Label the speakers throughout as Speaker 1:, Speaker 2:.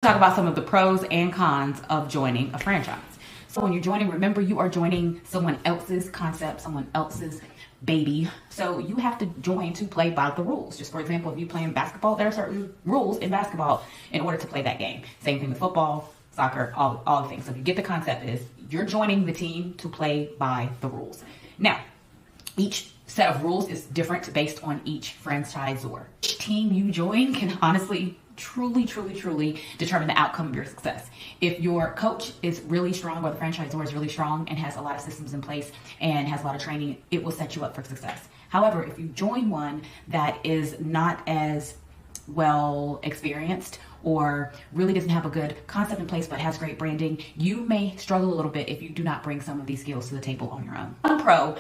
Speaker 1: Talk about some of the pros and cons of joining a franchise. So when you're joining, remember you are joining someone else's concept, someone else's baby. So you have to join to play by the rules. Just for example, if you play in basketball, there are certain rules in basketball in order to play that game. Same thing with football, soccer, all the things. So if you get the concept is you're joining the team to play by the rules. Now, each set of rules is different based on each franchisor. Each team you join can honestly truly determine the outcome of your success. If your coach is really strong or the franchisor is really strong and has a lot of systems in place and has a lot of training, it will set you up for success. However, if you join one that is not as well experienced or really doesn't have a good concept in place but has great branding, you may struggle a little bit if you do not bring some of these skills to the table on your own. One pro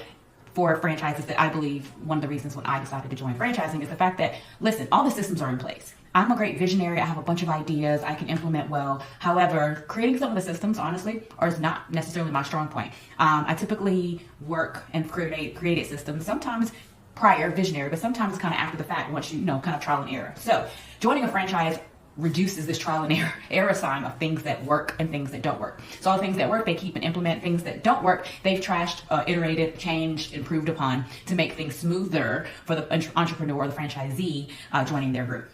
Speaker 1: for franchises that I believe one of the reasons when I decided to join franchising is the fact that, listen, all the systems are in place. I'm a great visionary. I have a bunch of ideas I can implement well. However, creating some of the systems, honestly, is not necessarily my strong point. I typically work and created systems, sometimes prior visionary, but sometimes kind of after the fact, once you know, kind of trial and error. So joining a franchise reduces this trial and error sign of things that work and things that don't work. So all the things that work, they keep and implement. Things that don't work, they've trashed, iterated, changed, improved upon to make things smoother for the entrepreneur or the franchisee joining their group.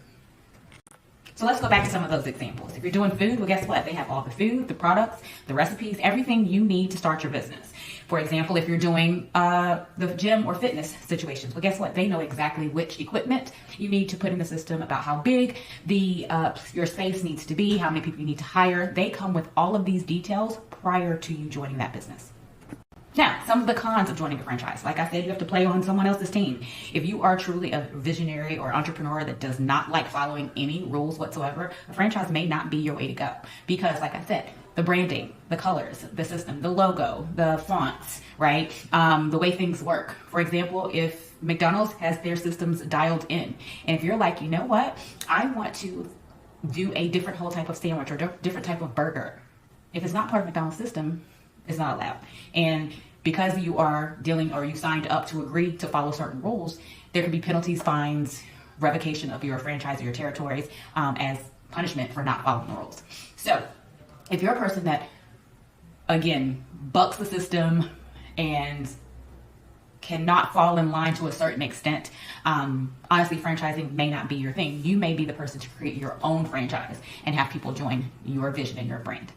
Speaker 1: So let's go back to some of those examples. If you're doing food, well, guess what? They have all the food, the products, the recipes, everything you need to start your business. For example, if you're doing the gym or fitness situations, well, guess what? They know exactly which equipment you need to put in the system, about how big your space needs to be, how many people you need to hire. They come with all of these details prior to you joining that business. Now, some of the cons of joining a franchise. Like I said, you have to play on someone else's team. If you are truly a visionary or entrepreneur that does not like following any rules whatsoever, a franchise may not be your way to go. Because, like I said, the branding, the colors, the system, the logo, the fonts, right? The way things work. For example, if McDonald's has their systems dialed in, and if you're like, you know what? I want to do a different whole type of sandwich or different type of burger. If it's not part of McDonald's system, it's not allowed. And because you are dealing or you signed up to agree to follow certain rules, there can be penalties, fines, revocation of your franchise or your territories as punishment for not following the rules. So if you're a person that, again, bucks the system and cannot fall in line to a certain extent, honestly, franchising may not be your thing. You may be the person to create your own franchise and have people join your vision and your brand.